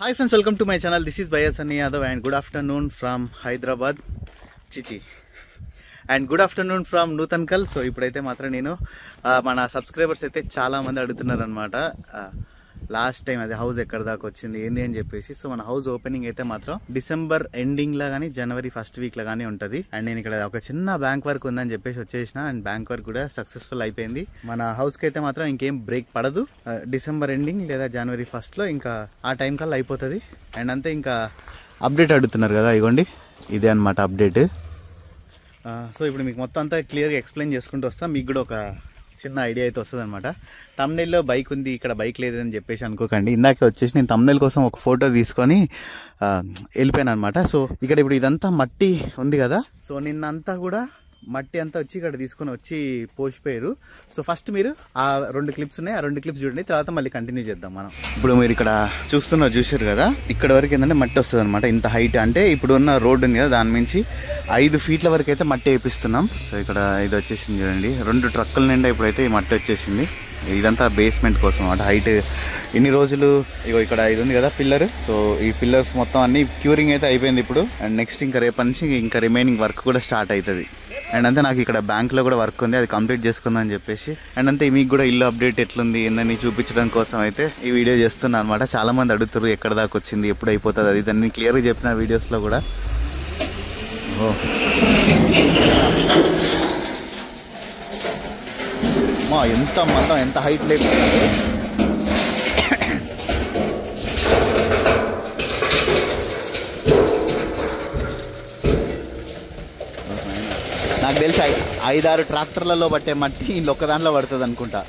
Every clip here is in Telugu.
Hi friends, welcome to my channel. This is Bhaiya Sunny Yadav and good afternoon from Hyderabad, Chichi. And good afternoon from Nutankkal. So ipudaithe matra nenu mana subscribers aithe chaala mandi aduthunaru anamata. Last time అది హౌస్ ఎక్కడ దాకా వచ్చింది ఏంది అని చెప్పేసి. సో మన హౌస్ ఓపెనింగ్ అయితే మాత్రం డిసెంబర్ ఎండింగ్ లా కానీ జనవరి ఫస్ట్ వీక్ లా కానీ ఉంటుంది. అండ్ నేను ఇక్కడ ఒక చిన్న బ్యాంక్ వర్క్ ఉందని చెప్పేసి వచ్చేసిన అండ్ బ్యాంక్ వర్క్ కూడా సక్సెస్ఫుల్ అయిపోయింది. మన హౌస్ కి అయితే మాత్రం ఇంకేం బ్రేక్ పడదు. డిసెంబర్ ఎండింగ్ లేదా జనవరి ఫస్ట్ లో ఇంకా ఆ టైం కల్లా అయిపోతుంది. అండ్ అంతే ఇంకా అప్డేట్ అడుగుతున్నారు కదా, ఇగోండి ఇదే అనమాట అప్డేట్. సో ఇప్పుడు మీకు మొత్తం అంతా క్లియర్గా ఎక్స్ప్లెయిన్ చేసుకుంటూ వస్తా. మీకు కూడా ఒక చిన్న ఐడియా అయితే వస్తుంది అనమాట. తమ్నెల్లో బైక్ ఉంది, ఇక్కడ బైక్ లేదని చెప్పేసి అనుకోకండి. ఇందాకే వచ్చేసి నేను తమ్నెల్ కోసం ఒక ఫోటో తీసుకొని వెళ్ళిపోయాను అనమాట. సో ఇక్కడ ఇప్పుడు ఇదంతా మట్టి ఉంది కదా, సో నిన్నంతా కూడా మట్టి అంతా వచ్చి ఇక్కడ తీసుకొని వచ్చి పోసిపోయారు. సో ఫస్ట్ మీరు ఆ 2 క్లిప్స్ ఉన్నాయి, ఆ 2 క్లిప్స్ చూడండి, తర్వాత మళ్ళీ కంటిన్యూ చేద్దాం మనం. ఇప్పుడు మీరు ఇక్కడ చూసారు కదా, ఇక్కడ వరకు ఏంటంటే మట్టి వస్తుంది అనమాట. ఇంత హైట్ అంటే ఇప్పుడు ఉన్న రోడ్డు ఉంది కదా, దాని నుంచి 5 ఫీట్ల వరకు అయితే మట్టి వేపిస్తున్నాం. సో ఇక్కడ ఇది వచ్చేసింది చూడండి, 2 ట్రక్కుల నిండా ఇప్పుడైతే ఈ మట్టి వచ్చేసింది. ఇదంతా బేస్మెంట్ కోసం అన్నమాట. హైట్ ఇన్ని రోజులు ఇగో ఇక్కడ ఇది ఉంది కదా పిల్లర్, సో ఈ పిల్లర్స్ మొత్తం అన్ని క్యూరింగ్ అయితే అయిపోయింది ఇప్పుడు. అండ్ నెక్స్ట్ ఇంకా రేపటి నుంచి ఇంకా రిమైనింగ్ వర్క్ కూడా స్టార్ట్ అవుతుంది. అండ్ అంతే నాకు ఇక్కడ బ్యాంక్లో కూడా వర్క్ ఉంది, అది కంప్లీట్ చేసుకుందని చెప్పేసి. అండ్ అంతే మీకు కూడా ఇల్లు అప్డేట్ ఎట్లుంది ఏందని చూపించడం కోసం అయితే ఈ వీడియో చేస్తున్నాను అనమాట. చాలామంది అడుగుతారు ఎక్కడ దాకా వచ్చింది, ఎప్పుడు అయిపోతుంది, అది దాన్ని క్లియర్గా చెప్పిన వీడియోస్లో కూడా. ఎంత మొత్తం ఎంత హైట్ లేకుండా నాకు తెలిసి 5-6 ట్రాక్టర్లలో పట్టే మట్టి ఇంట్లో ఒక్క దాంట్లో పడుతుంది అనుకుంటా.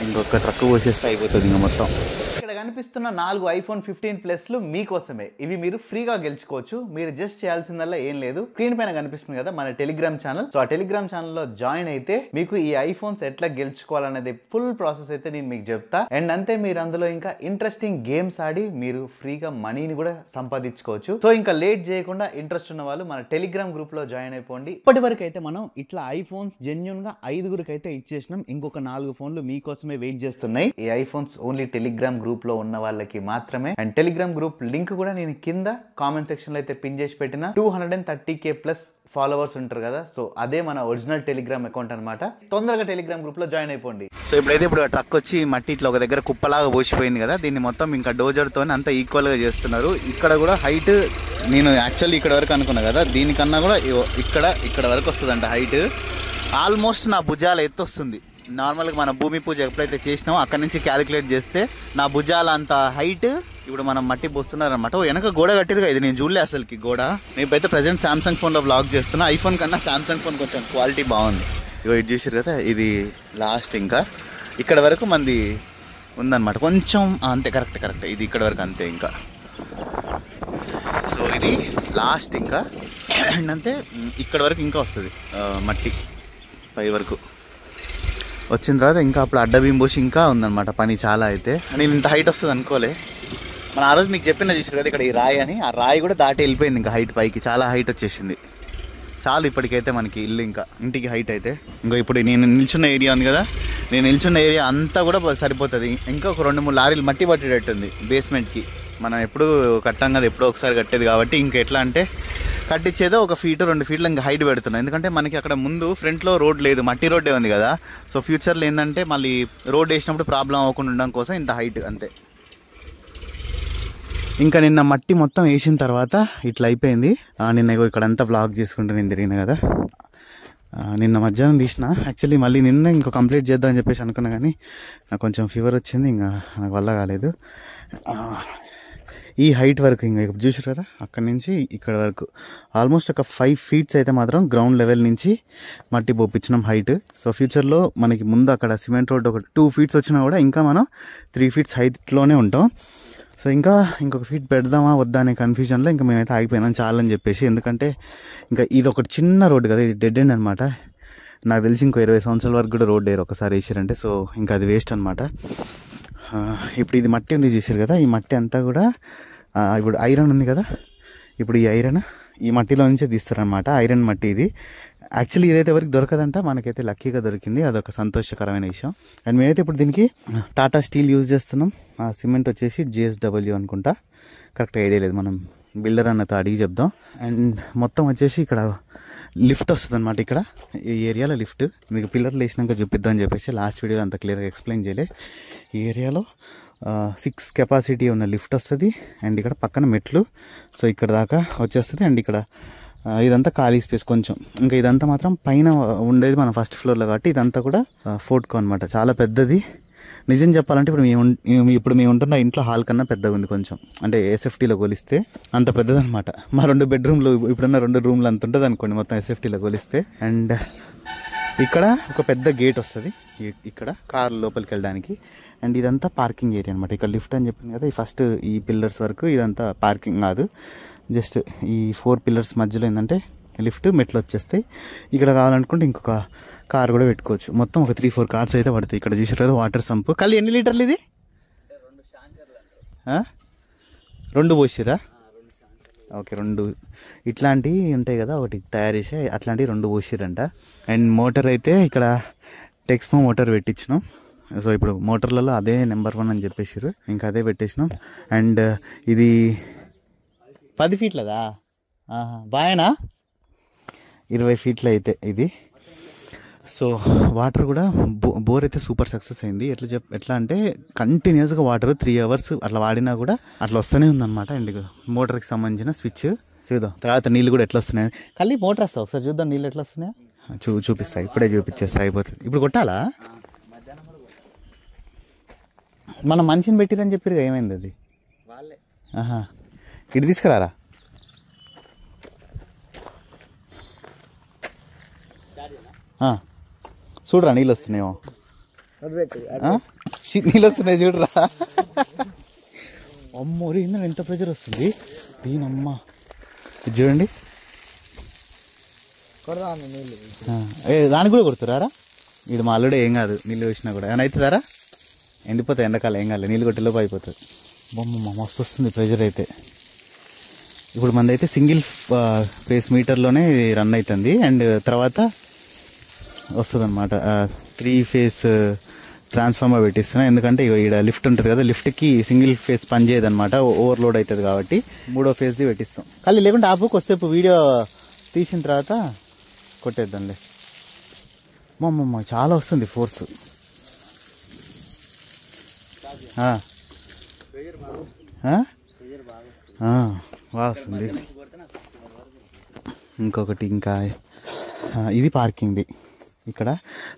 ఇంకొక ట్రక్ పోసేస్తే అయిపోతుంది ఇంకా మొత్తం. ఇక్కడ కనిపిస్తున్న 4 iPhone 15 ప్లస్లు మీకోసమే. ఇవి మీరు ఫ్రీగా గెలుచుకోవచ్చు. మీరు జస్ట్ చేయాల్సిందల్లా ఏం లేదు, స్క్రీన్ పైన కనిపిస్తుంది కదా మన టెలిగ్రామ్ ఛానల్. సో ఆ టెలిగ్రామ్ ఛానల్లో జాయిన్ అయితే మీకు ఈ ఐఫోన్స్ ఎట్లా గెలుచుకోవాలనేది ఫుల్ ప్రాసెస్ అయితే నేను మీకు చెప్తా. అండ్ అంతే మీరు అందులో ఇంకా ఇంట్రెస్టింగ్ గేమ్స్ ఆడి మీరు ఫ్రీగా మనీని కూడా సంపాదించుకోవచ్చు. సో ఇంకా లేట్ చేయకుండా ఇంట్రెస్ట్ ఉన్న వాళ్ళు మన టెలిగ్రామ్ గ్రూప్ లో జాయిన్ అయిపోండి. ఇప్పటి వరకు అయితే మనం ఇట్లా ఐఫోన్స్ జెన్యూన్ గా 5గురికి అయితే ఇచ్చేసినాం. ఇంకొక 4 ఫోన్లు మీకోసమే వెయిట్ చేస్తున్నాయి. ఈ ఐఫోన్స్ ఓన్లీ టెలిగ్రామ్ గ్రూప్ లో ఉన్న వాళ్ళకి మాత్రమే. అండ్ టెలిగ్రామ్ గ్రూప్ లింక్ కూడా నేను కింద కామెంట్ సెక్షన్ లో అయితే పిన్ చేసి పెట్టిన. 230K ప్లస్ ఫాలోవర్స్ ఉంటారు కదా, సో అదే మన ఒరిజినల్ టెలిగ్రామ్ అకౌంట్ అనమాట. తొందరగా టెలిగ్రామ్ గ్రూప్ లో జాయిన్ అయిపోండి. సో ఇప్పుడు ట్రక్ వచ్చి మట్టి ఇట్లా ఒక దగ్గర కుప్పలాగా పోసిపోయింది కదా, దీన్ని మొత్తం ఇంకా డోజర్ తో అంతా ఈక్వల్ గా చేస్తున్నారు. ఇక్కడ కూడా హైట్ నేను యాక్చువల్లీ ఇక్కడ వరకు అనుకున్నా కదా, దీనికన్నా కూడా ఇక్కడ వరకు వస్తుందంట హైట్. ఆల్మోస్ట్ నా భుజాల ఎత్తు వస్తుంది. నార్మల్గా మన భూమి పూజ ఎప్పుడైతే చేసినామో అక్కడి నుంచి క్యాలిక్యులేట్ చేస్తే నా భుజాల అంత హైట్ ఇప్పుడు మనం మట్టి పోస్తున్నారు అనమాట. వెనక గోడ కట్టిరుగా, ఇది నేను చూడలే అసలుకి గోడ. నేనైతే ప్రజెంట్ సామ్సంగ్ ఫోన్లో బ్లాగ్ చేస్తున్నా. ఐఫోన్ కన్నా సామ్సంగ్ ఫోన్ కొంచెం క్వాలిటీ బాగుంది. ఇగో ఇది చూసారు కదా, ఇది లాస్ట్ ఇంకా ఇక్కడ వరకు మంది ఉందన్నమాట. కొంచెం అంతే, కరెక్ట్ ఇది ఇక్కడ వరకు అంతే ఇంకా. సో ఇది లాస్ట్ ఇంకా అంతే, ఇక్కడ వరకు ఇంకా వస్తుంది మట్టి పై వరకు వచ్చిన తర్వాత ఇంకా అప్పుడు అడ్డ బీమ్ పోసి ఇంకా ఉందన్నమాట పని చాలా. అయితే నేను ఇంత హైట్ వస్తుంది అనుకోలే. మన ఆ రోజు మీకు చెప్పిన చూసారు కదా ఇక్కడ ఈ రాయి అని, ఆ రాయి కూడా దాటి వెళ్ళిపోయింది ఇంకా హైట్ పైకి, చాలా హైట్ వచ్చేసింది. చాలు ఇప్పటికైతే మనకి ఇల్లు ఇంకా ఇంటికి హైట్ అయితే. ఇంకా ఇప్పుడు నేను నిల్చున్న ఏరియా ఉంది కదా, నేను నిల్చున్న ఏరియా అంతా కూడా సరిపోతుంది. ఇంకా ఒక 2-3 లారీలు మట్టి పట్టేటట్టుంది బేస్మెంట్కి. మనం ఎప్పుడు కట్టాం కదా, ఎప్పుడో ఒకసారి కట్టేది కాబట్టి ఇంకా ఎట్లా అంటే కట్టించేదో 1 ఫీట్ 2 ఫీట్లు ఇంకా హైట్ పెడుతున్నాం. ఎందుకంటే మనకి అక్కడ ముందు ఫ్రంట్లో రోడ్ లేదు, మట్టి రోడ్డే ఉంది కదా. సో ఫ్యూచర్లో ఏంటంటే మళ్ళీ రోడ్ వేసినప్పుడు ప్రాబ్లం అవ్వకుండా ఉండడం కోసం ఇంత హైట్ అంతే. ఇంకా నిన్న మట్టి మొత్తం వేసిన తర్వాత ఇట్లా అయిపోయింది. నిన్న ఇక్కడంతా వ్లాగ్ చేసుకుంటూ నేను తిరిగిన కదా, నిన్న మధ్యాహ్నం తీసిన. యాక్చువల్లీ మళ్ళీ నిన్న ఇంకో కంప్లీట్ చేద్దామని చెప్పేసి అనుకున్నా, కానీ నాకు కొంచెం ఫీవర్ వచ్చింది, ఇంకా నాకు వల్ల కాలేదు. ఈ హైట్ వరకు ఇంకా ఇప్పుడు చూసారు కదా, అక్కడి నుంచి ఇక్కడ వరకు ఆల్మోస్ట్ ఒక 5 ఫీట్స్ అయితే మాత్రం గ్రౌండ్ లెవెల్ నుంచి మట్టి పోపించినాం హైట్. సో ఫ్యూచర్లో మనకి ముందు అక్కడ సిమెంట్ రోడ్ ఒక 2 ఫీట్స్ వచ్చినా కూడా ఇంకా మనం 3 ఫీట్స్ హైట్లోనే ఉంటాం. సో ఇంకొక ఫీట్ పెడదామా వద్దా అనే కన్ఫ్యూజన్లో ఇంకా మేమైతే ఆగిపోయినాం చాలని చెప్పేసి. ఎందుకంటే ఇంకా ఇది ఒకటి చిన్న రోడ్డు కదా, ఇది డెడ్ ఎండ్ అనమాట. నాకు తెలిసి ఇంకో 20 సంవత్సరాల వరకు కూడా రోడ్ వేరు ఒకసారి వేసారంటే, సో ఇంకా అది వేస్ట్ అనమాట. ఇప్పుడు ఇది మట్టి ఉంది చూసారు కదా, ఈ మట్టి అంతా కూడా ఇప్పుడు ఐరన్ ఉంది కదా, ఇప్పుడు ఈ ఐరన్ ఈ మట్టిలో నుంచే తీస్తారనమాట. ఐరన్ మట్టి ఇది. యాక్చువల్లీ ఇదైతే ఎవరికి దొరకదంట, మనకైతే లక్కీగా దొరికింది. అదొక సంతోషకరమైన విషయం. అండ్ మేమైతే ఇప్పుడు దీనికి టాటా స్టీల్ యూజ్ చేస్తున్నాం. ఆ సిమెంట్ వచ్చేసి JSW అనుకుంటా, కరెక్ట్ ఐడియా లేదు, మనం బిల్డర్ అన్నతో అడిగి చెప్దాం. అండ్ మొత్తం వచ్చేసి ఇక్కడ లిఫ్ట్ వస్తుంది అనమాట. ఇక్కడ ఈ ఏరియాలో లిఫ్ట్ మీకు పిల్లర్లు వేసినాక చూపిద్దాం అని చెప్పేసి లాస్ట్ వీడియోలో అంత క్లియర్గా ఎక్స్ప్లెయిన్ చేయలే. ఈ ఏరియాలో 6 కెపాసిటీ ఉన్న లిఫ్ట్ వస్తుంది. అండ్ ఇక్కడ పక్కన మెట్లు, సో ఇక్కడ దాకా వచ్చేస్తుంది. అండ్ ఇక్కడ ఇదంతా ఖాళీ స్పేస్ కొంచెం. ఇంకా ఇదంతా మాత్రం పైన ఉండేది మన ఫస్ట్ ఫ్లోర్లో కాబట్టి ఇదంతా కూడా ఫోర్ట్కో అనమాట. చాలా పెద్దది. నిజం చెప్పాలంటే ఇప్పుడు మేము ఉంటున్న ఇంట్లో హాల్ కన్నా పెద్దగా ఉంది కొంచెం, అంటే SFTలో కొలిస్తే అంత పెద్దదనమాట. మా 2 బెడ్రూమ్లు ఇప్పుడున్న 2 రూమ్లు అంత ఉంటుంది అనుకోండి మొత్తం SFTలో కొలిస్తే. అండ్ ఇక్కడ ఒక పెద్ద గేట్ వస్తుంది ఇక్కడ కార్ లోపలికి వెళ్ళడానికి. అండ్ ఇదంతా పార్కింగ్ ఏరియా అనమాట. ఇక్కడ లిఫ్ట్ అని చెప్పింది కదా, ఈ ఫస్ట్ ఈ పిల్లర్స్ వరకు ఇదంతా పార్కింగ్ కాదు, జస్ట్ ఈ 4 పిల్లర్స్ మధ్యలో ఏంటంటే లిఫ్ట్, మెట్లు వచ్చేస్తాయి. ఇక్కడ కావాలనుకుంటే ఇంకొక కార్ కూడా పెట్టుకోవచ్చు. మొత్తం ఒక 3-4 కార్స్ అయితే పడతాయి. ఇక్కడ చూసారు కదా వాటర్ సంపు. కళ్ళు ఎన్ని లీటర్లు ఇది? 2 పోసిరా? ఓకే, 2 ఇట్లాంటివి ఉంటాయి కదా, ఒకటి తయారు చేసి అట్లాంటివి 2 పోసిరంట. అండ్ మోటార్ అయితే ఇక్కడ టెక్స్మో మోటార్ పెట్టించినాం. సో ఇప్పుడు మోటార్లలో అదే నెంబర్ 1 అని చెప్పేసారు, ఇంకా అదే పెట్టేసినాం. అండ్ ఇది 10 ఫీట్లదా? బాయేనా? 20 ఫీట్లు అయితే ఇది. సో వాటర్ కూడా బోర్ అయితే సూపర్ సక్సెస్ అయింది. ఎట్లా అంటే కంటిన్యూస్గా వాటర్ 3 అవర్స్ అట్లా వాడినా కూడా అట్లా వస్తూనే ఉందన్నమాట. అండ్ మోటార్కి సంబంధించిన స్విచ్ చూద్దాం, తర్వాత నీళ్ళు కూడా ఎట్లా వస్తున్నాయి. కలిపి మోటార్ వస్తావు ఒకసారి చూద్దాం, నీళ్ళు ఎట్లా వస్తున్నాయో చూపిస్తాయి. ఇప్పుడే చూపించేస్తా, అయిపోతుంది. ఇప్పుడు కొట్టాలా? మనం మనిషిని పెట్టిరని చెప్పారు, ఏమైంది అది? ఇటు తీసుకురారా. చూడరా నీళ్ళు వస్తున్నాయేమో, నీళ్ళు వస్తున్నాయి చూడరా. అమ్మో ఏంటంటే ఎంత ప్రెషర్ వస్తుంది దీనమ్మ, ఇది చూడండి. దానికి కూడా కొడుతురారా? ఇది మా అల్లుడే, ఏం కాదు నీళ్ళు వేసినా కూడా. ఏమైనా అవుతుందారా? ఎండిపోతాయి ఎండాకాలం, ఏం కాదు, నీళ్ళు కొట్టేలోపు అయిపోతుంది. బొమ్మ మస్తు వస్తుంది ప్రెషర్ అయితే. ఇప్పుడు మనదైతే సింగిల్ ఫేస్ మీటర్లోనే రన్ అవుతుంది. అండ్ తర్వాత వస్తుంది అనమాట 3 ఫేస్ ట్రాన్స్ఫార్మర్ పెట్టిస్తున్నా. ఎందుకంటే ఇక్కడ లిఫ్ట్ ఉంటుంది కదా, లిఫ్ట్కి సింగిల్ ఫేస్ పని చేయదు అనమాట, ఓవర్లోడ్ అవుతుంది కాబట్టి 3వ ఫేస్ది పెట్టిస్తాం. కానీ లేకుంటే ఆపు, కొద్దిసేపు వీడియో తీసిన తర్వాత కొట్టేద్దాంలే. అమ్మమ్మ చాలా వస్తుంది ఫోర్స్. బాగా వస్తుంది. ఇంకొకటి ఇంకా ఇది పార్కింగ్ది ఇక్కడ.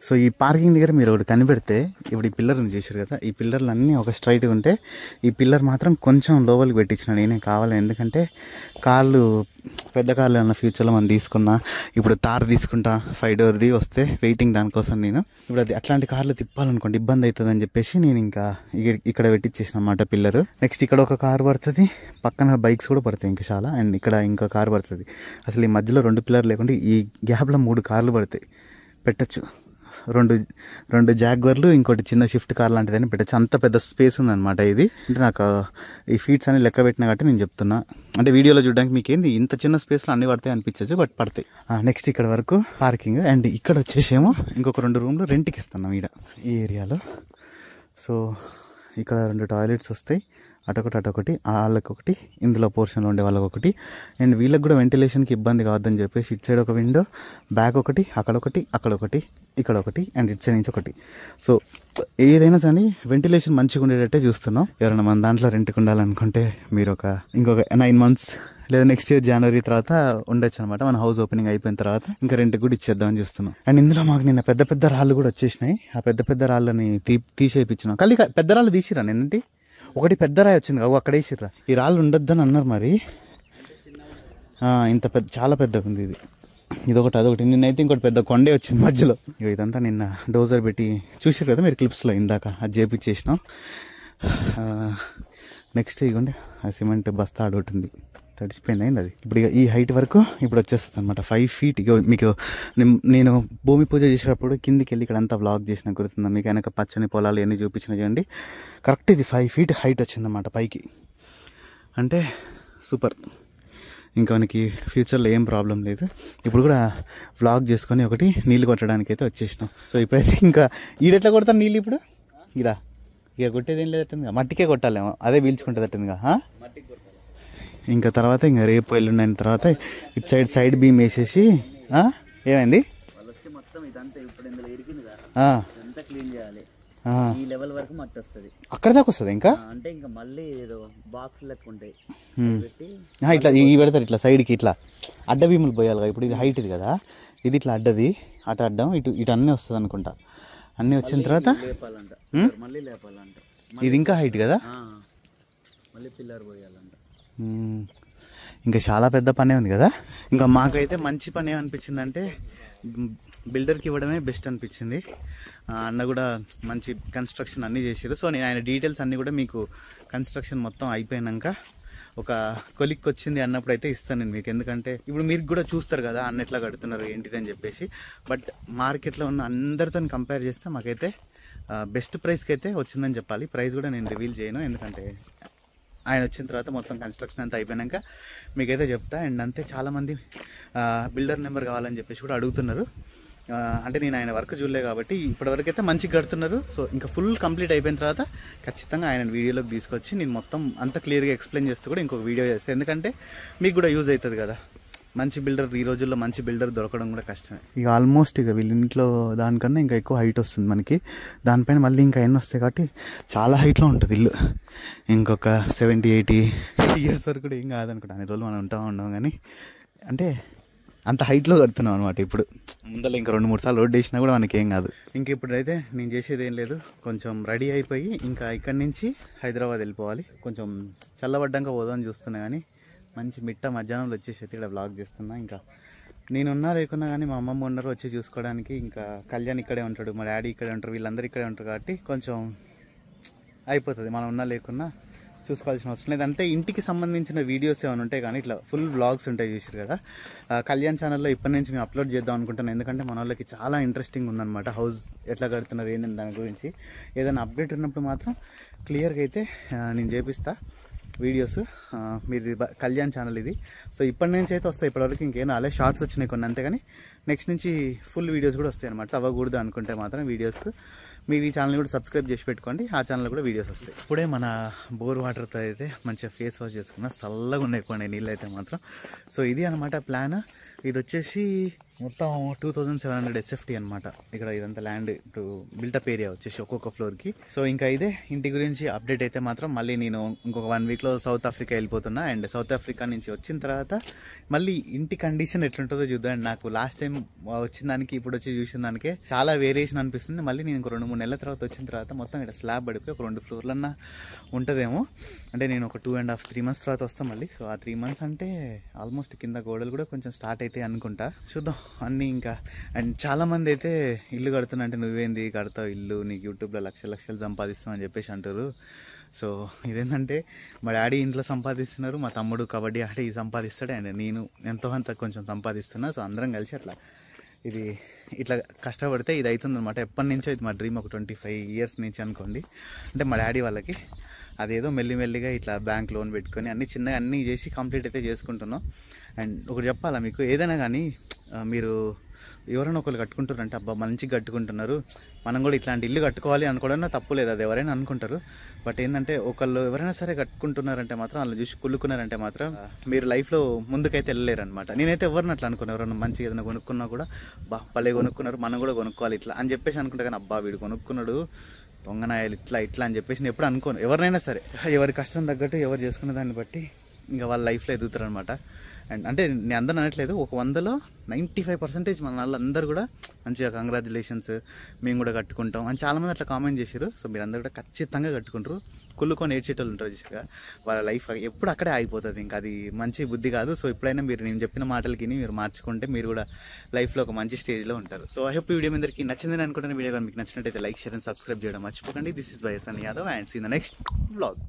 సో ఈ పార్కింగ్ దగ్గర మీరు ఒకటి కనిపెడితే, ఇప్పుడు ఈ పిల్లర్ని చేశారు కదా, ఈ పిల్లర్లు అన్నీ ఒక స్ట్రైట్గా ఉంటే ఈ పిల్లర్ మాత్రం కొంచెం లోపలికి పెట్టించిన నేనే కావాలి. ఎందుకంటే కార్లు, పెద్ద కార్లు ఏమన్నా ఫ్యూచర్లో మనం తీసుకున్నా, ఇప్పుడు తార్ తీసుకుంటా 5 డోర్ది వస్తే వెయిటింగ్ దానికోసం నేను. ఇప్పుడు అది అట్లాంటి కార్లు తిప్పాలనుకోండి ఇబ్బంది అవుతుంది అని చెప్పేసి నేను ఇంకా ఇక్కడ పెట్టించేసిన అన్నమాట పిల్లరు. నెక్స్ట్ ఇక్కడ ఒక కార్ పడుతుంది, పక్కన బైక్స్ కూడా పడతాయి ఇంకా చాలా. అండ్ ఇక్కడ ఇంకో కార్ పడుతుంది. అసలు ఈ మధ్యలో 2 పిల్లర్ లేకుంటే ఈ గ్యాప్లో 3 కార్లు పడతాయి, పెట్టచ్చు. 2 జాగ్వర్లు, ఇంకోటి చిన్న షిఫ్ట్ కార్ లాంటిదని పెట్టచ్చు. అంత పెద్ద స్పేస్ ఉందన్నమాట ఇది. అంటే నాకు ఈ ఫీట్స్ అని లెక్క పెట్టినా కాబట్టి నేను చెప్తున్నా. అంటే వీడియోలో చూడడానికి మీకు ఏంది ఇంత చిన్న స్పేస్లో అన్ని పడతాయి అనిపించచ్చు, బట్ పడతాయి. నెక్స్ట్ ఇక్కడ వరకు పార్కింగ్. అండ్ ఇక్కడ వచ్చేసేమో ఇంకొక 2 రూమ్లు రెంట్కి ఇస్తున్నాం ఈడ ఈ ఏరియాలో. సో ఇక్కడ 2 టాయిలెట్స్ వస్తాయి, అటొకటి వాళ్ళకొకటి, ఇందులో పోర్షన్లో ఉండే వాళ్ళకొకటి. అండ్ వీళ్ళకి కూడా వెంటిలేషన్కి ఇబ్బంది కావద్దని చెప్పేసి ఇటు సైడ్ ఒక విండో, బ్యాక్ ఒకటి, అక్కడొకటి, అక్కడొకటి, ఇక్కడొకటి, అండ్ ఇటు సైడ్ నుంచి ఒకటి. సో ఏదైనా కానీ వెంటిలేషన్ మంచిగా ఉండేటట్టే చూస్తున్నాం. ఎవరైనా మన దాంట్లో రెంట్కి ఉండాలనుకుంటే మీరు ఇంకొక 9 మంత్స్ లేదా నెక్స్ట్ ఇయర్ జనవరి తర్వాత ఉండొచ్చు అనమాట. మన హౌస్ ఓపెనింగ్ అయిపోయిన తర్వాత ఇంకా రెంట్కి కూడా ఇచ్చేద్దామని చూస్తున్నాం. అండ్ ఇందులో మాకు నిన్న పెద్ద రాళ్ళు కూడా వచ్చేసినాయి. ఆ పెద్ద రాళ్ళని తీసేయించినాం. కానీ పెద్ద రాళ్ళు తీసిరా నిన్నటి? ఒకటి పెద్ద రాయి వచ్చింది కావు, అక్కడ వేసిర్రా. ఈ రాళ్ళు ఉండొద్దని అన్నారు మరి. ఇంత చాలా పెద్దగా ఉంది ఇది. ఇదొకటి అదొకటి. నిన్నైతే ఇంకోటి పెద్ద కొండే వచ్చింది మధ్యలో. ఇదంతా నిన్న డోజర్ పెట్టి చూసారు కదా మీరు క్లిప్స్లో, ఇందాక అది చేపించేసినాం. నెక్స్ట్ ఇగోండి ఆ సిమెంట్ బస్తా అడుగుతుంది, తడిచిపోయింది అయింది అది. ఇప్పుడు ఇక ఈ హైట్ వరకు ఇప్పుడు వచ్చేస్తుంది అనమాట 5 ఫీట్. ఇక మీకు నేను భూమి పూజ చేసేటప్పుడు కిందికి వెళ్ళి ఇక్కడ అంతా వ్లాగ్ చేసిన గుర్తుందా మీకు? వెనక పచ్చని పొలాలు ఎన్ని చూపించిన చూడండి. కరెక్ట్ ఇది 5 ఫీట్ హైట్ వచ్చిందన్నమాట పైకి. అంటే సూపర్. ఇంకా మనకి ఫ్యూచర్లో ఏం ప్రాబ్లం లేదు. ఇప్పుడు కూడా వ్లాగ్ చేసుకొని ఒకటి నీళ్ళు కొట్టడానికి అయితే వచ్చేసినాం. సో ఇప్పుడైతే ఇంకా ఈడెట్లా కొడతాను నీళ్ళు ఇప్పుడు ఇక కొట్టేది ఏం లేదట్టుందిగా, మట్టికే కొట్టాలేమో, అదే పీల్చుకుంటుంది అట్టుందిగా. ఇంకా తర్వాత ఇంకా రేపు ఎల్లుండి అయిన తర్వాత ఇటు సైడ్ బీమ్ వేసేసి ఏమైంది అక్కడ దాకా వస్తుంది ఇంకా అంటే ఇంకా మళ్ళీ ఏదో బాక్స్ లెక్క ఉంటాయి ఇట్లా ఈ పెడతారు ఇట్లా సైడ్కి ఇట్లా అడ్డ భీములు పోయాలి కదా. ఇప్పుడు ఇది హైట్ ఇది కదా, ఇది ఇట్లా అడ్డది అటు అడ్డం ఇటు అన్నీ వస్తుంది అనుకుంటా. అన్నీ వచ్చిన తర్వాత ఇది ఇంకా హైట్ కదా, ఇంకా చాలా పెద్ద పనే ఉంది కదా. ఇంకా మాకైతే మంచి పని ఏమనిపించిందంటే బిల్డర్కి ఇవ్వడమే బెస్ట్ అనిపించింది. అన్న కూడా మంచి కన్స్ట్రక్షన్ అన్నీ చేసారు. సో నేను ఆయన డీటెయిల్స్ అన్నీ కూడా మీకు కన్స్ట్రక్షన్ మొత్తం అయిపోయినాక ఒక కొలిక్కి వచ్చింది అన్నప్పుడు అయితే ఇస్తాను నేను మీకు. ఎందుకంటే ఇప్పుడు మీరు కూడా చూస్తారు కదా అన్న ఎట్లా కడుతున్నారు ఏంటిది అని చెప్పేసి. బట్ మార్కెట్లో ఉన్న అందరితో కంపేర్ చేస్తే మాకైతే బెస్ట్ ప్రైస్కి అయితే వచ్చిందని చెప్పాలి. ప్రైస్ కూడా నేను రివీల్ చేయను, ఎందుకంటే ఆయన వచ్చిన తర్వాత మొత్తం కన్స్ట్రక్షన్ అంతా అయిపోయాక మీకైతే చెప్తా. అండ్ అంతే చాలామంది బిల్డర్ నెంబర్ కావాలని చెప్పేసి కూడా అడుగుతున్నారు. అంటే నేను ఆయన వర్క్ చూడలే కాబట్టి ఇప్పటివరకు అయితే మంచిగా కడుతున్నారు. సో ఇంకా ఫుల్ కంప్లీట్ అయిపోయిన తర్వాత ఖచ్చితంగా ఆయన వీడియోలోకి తీసుకొచ్చి నేను మొత్తం అంతా క్లియర్గా ఎక్స్ప్లెయిన్ చేస్తూ కూడా ఇంకొక వీడియో చేస్తాను. ఎందుకంటే మీకు కూడా యూజ్ అవుతుంది కదా. మంచి బిల్డర్ ఈ రోజుల్లో మంచి బిల్డర్ దొరకడం కూడా కష్టమే. ఇక ఆల్మోస్ట్ ఇక వీళ్ళ ఇంట్లో దానికన్నా ఇంకా ఎక్కువ హైట్ వస్తుంది మనకి. దానిపైన మళ్ళీ ఇంకా ఎన్ని వస్తాయి కాబట్టి చాలా హైట్లో ఉంటుంది ఇల్లు. ఇంకొక 70-80 ఇయర్స్ వరకు కూడా ఏం కాదనుకుంటా. అన్ని రోజులు మనం ఉంటాం కానీ అంటే అంత హైట్లో కడుతున్నాం అనమాట. ఇప్పుడు ముందర ఇంకా 2-3 సార్లు రోడ్ వేసినా కూడా మనకి ఏం కాదు. ఇంక ఇప్పుడైతే నేను చేసేది ఏం లేదు, కొంచెం రెడీ అయిపోయి ఇంకా ఇక్కడి నుంచి హైదరాబాద్ వెళ్ళిపోవాలి. కొంచెం చల్లబడ్డాక పోదామని చూస్తున్నా కానీ మంచి మధ్యాహ్నంలో వచ్చేసి అయితే ఇక్కడ వ్లాగ్ చేస్తున్నా. ఇంకా నేనున్నా లేకున్నా కానీ మా అమ్మమ్మ ఉన్నారు వచ్చి చూసుకోవడానికి. ఇంకా కళ్యాణ్ ఇక్కడే ఉంటాడు, మా డాడీ ఇక్కడే ఉంటారు, వీళ్ళందరూ ఇక్కడే ఉంటారు కాబట్టి కొంచెం అయిపోతుంది. మనం ఉన్నా లేకున్నా చూసుకోవాల్సిన అవసరం లేదు. అంటే ఇంటికి సంబంధించిన వీడియోస్ ఏమైనా ఉంటాయి కానీ ఇట్లా ఫుల్ వ్లాగ్స్ ఉంటాయి చూసారు కదా. కళ్యాణ్ ఛానల్లో ఇప్పటి నుంచి మేము అప్లోడ్ చేద్దాం అనుకుంటున్నాను. ఎందుకంటే మన వాళ్ళకి చాలా ఇంట్రెస్టింగ్ ఉందన్నమాట. హౌస్ ఎట్లా కడుతున్నారు ఏంటంటే దాని గురించి ఏదైనా అప్డేట్ ఉన్నప్పుడు మాత్రం క్లియర్గా అయితే నేను చేపిస్తా వీడియోస్. మీది కళ్యాణ్ ఛానల్ ఇది. సో ఇప్పటి నుంచి అయితే వస్తాయి. ఇప్పటివరకు ఇంకేం రాలే, షార్ట్స్ వచ్చినాయి కొన్ని అంతేగాని నెక్స్ట్ నుంచి ఫుల్ వీడియోస్ కూడా వస్తాయి అనమాట. అవ్వకూడదు అనుకుంటే మాత్రం వీడియోస్ మీరు ఈ ఛానల్ కూడా సబ్స్క్రైబ్ చేసి పెట్టుకోండి, ఆ ఛానల్ కూడా వీడియోస్ వస్తాయి. ఇప్పుడే మన బోర్ వాటర్తో అయితే మంచిగా ఫేస్ వాష్ చేసుకున్నా, చల్లగా ఉన్నాయి కొన్ని నీళ్ళు అయితే మాత్రం. సో ఇది అనమాట ప్లాన్. ఇది వచ్చేసి మొత్తం 2700 SFT అనమాట. ఇక్కడ ఇదంతా ల్యాండ్ ఇప్పుడు బిల్టప్ ఏరియా వచ్చేసి ఒక్కొక్క ఫ్లోర్కి. సో ఇంకా ఇదే ఇంటి గురించి అప్డేట్ అయితే మాత్రం మళ్ళీ నేను ఇంకొక 1 వీక్లో సౌత్ ఆఫ్రికా వెళ్ళిపోతున్నా. అండ్ సౌత్ ఆఫ్రికా నుంచి వచ్చిన తర్వాత మళ్ళీ ఇంటి కండిషన్ ఎట్లుంటుందో చూద్దాం. అండ్ నాకు లాస్ట్ టైం వచ్చిన దానికి ఇప్పుడు వచ్చి చూసిన దానికే చాలా వేరియేషన్ అనిపిస్తుంది. మళ్ళీ నేను ఇంకో 2-3 నెలల తర్వాత వచ్చిన తర్వాత మొత్తం ఇక్కడ స్లాబ్ పడిపోయి ఒక 2 ఫ్లోర్లన్నా ఉంటుందేమో. అంటే నేను ఒక 2.5-3 months తర్వాత వస్తాను మళ్ళీ. సో ఆ 3 months అంటే ఆల్మోస్ట్ కింద గోడలు కూడా కొంచెం స్టార్ట్ అయితే అనుకుంటా, చూద్దాం అన్నీ ఇంకా. అండ్ చాలామంది అయితే ఇల్లు కడుతున్నా అంటే నువ్వేంది కడతావు ఇల్లు, నీకు యూట్యూబ్లో లక్షలు సంపాదిస్తావు అని చెప్పేసి అంటారు. సో ఇదేంటంటే మా డాడీ ఇంట్లో సంపాదిస్తున్నారు, మా తమ్ముడు కబడ్డీ ఆడి సంపాదిస్తాడు, అండ్ నేను ఎంతో అంత కొంచెం సంపాదిస్తున్నా. సో అందరం కలిసి అట్లా ఇది ఇట్లా కష్టపడితే ఇది అవుతుంది అనమాట. ఎప్పటి నుంచో ఇది మా డ్రీమ్, ఒక 25 years నుంచి అనుకోండి. అంటే మా డాడీ వాళ్ళకి అదేదో మెల్లిమెల్లిగా ఇట్లా బ్యాంక్ లోన్ పెట్టుకొని అన్నీ చేసి కంప్లీట్ అయితే చేసుకుంటున్నాం. అండ్ ఒకటి చెప్పాలా మీకు, ఏదైనా కానీ మీరు ఎవరైనా ఒకళ్ళు కట్టుకుంటారంటే అబ్బా మంచిగా కట్టుకుంటున్నారు, మనం కూడా ఇట్లాంటి ఇల్లు కట్టుకోవాలి అనుకోవడం తప్పు లేదు, అది ఎవరైనా అనుకుంటారు. బట్ ఏంటంటే ఒకళ్ళు ఎవరైనా సరే కట్టుకుంటున్నారంటే మాత్రం వాళ్ళు చూసి కుళ్ళుకున్నారంటే మాత్రం మీరు లైఫ్లో ముందుకైతే వెళ్ళలేరు అనమాట. నేనైతే ఎవరిని అట్లా అనుకున్నాను, ఎవరైనా మంచిగా ఏదైనా కొనుక్కున్నా కూడా బా భలే కొనుక్కున్నారు మనం కూడా కొనుక్కోవాలి ఇట్లా అని చెప్పేసి అనుకుంటా. కానీ అబ్బా వీడు కొనుక్కున్నాడు దొంగనాయాలు ఇట్లా అని చెప్పేసి నేను ఎప్పుడు అనుకోను. ఎవరినైనా సరే ఎవరి కష్టం తగ్గట్టు ఎవరు చేసుకున్న దాన్ని బట్టి ఇంకా వాళ్ళ లైఫ్లో ఎదుగుతారు అనమాట. అండ్ అంటే నేను అందరూ అనట్లేదు, ఒక 100లో 95% మన వాళ్ళందరూ కూడా మంచిగా కంగ్రాచులేషన్స్ మేము కూడా కట్టుకుంటాం అని చాలామంది అట్లా కామెంట్ చేశారు. సో మీరు అందరూ కూడా ఖచ్చితంగా కట్టుకుంటారు. కుళ్ళుకొని ఏడ్చేటోళ్ళు ఉంటారు చూసారా, వాళ్ళ లైఫ్ ఎప్పుడు అక్కడే ఆగిపోతుంది. ఇంకా అది మంచి బుద్ధి కాదు. సో ఎప్పుడైనా మీరు నేను చెప్పిన మాటలకి మీరు మార్చుకుంటే మీరు కూడా లైఫ్లో ఒక మంచి స్టేజ్లో ఉంటారు. సో ఐ హోప్ ఈ వీడియో మీ అందరికీ నచ్చిందని అనుకుంటున్న. వీడియో మీకు నచ్చినట్టయితే లైక్, షేర్ అండ్ సబ్స్క్రైబ్ చేయడం మర్చిపోకండి. This is by S Yadav and see the next vlog.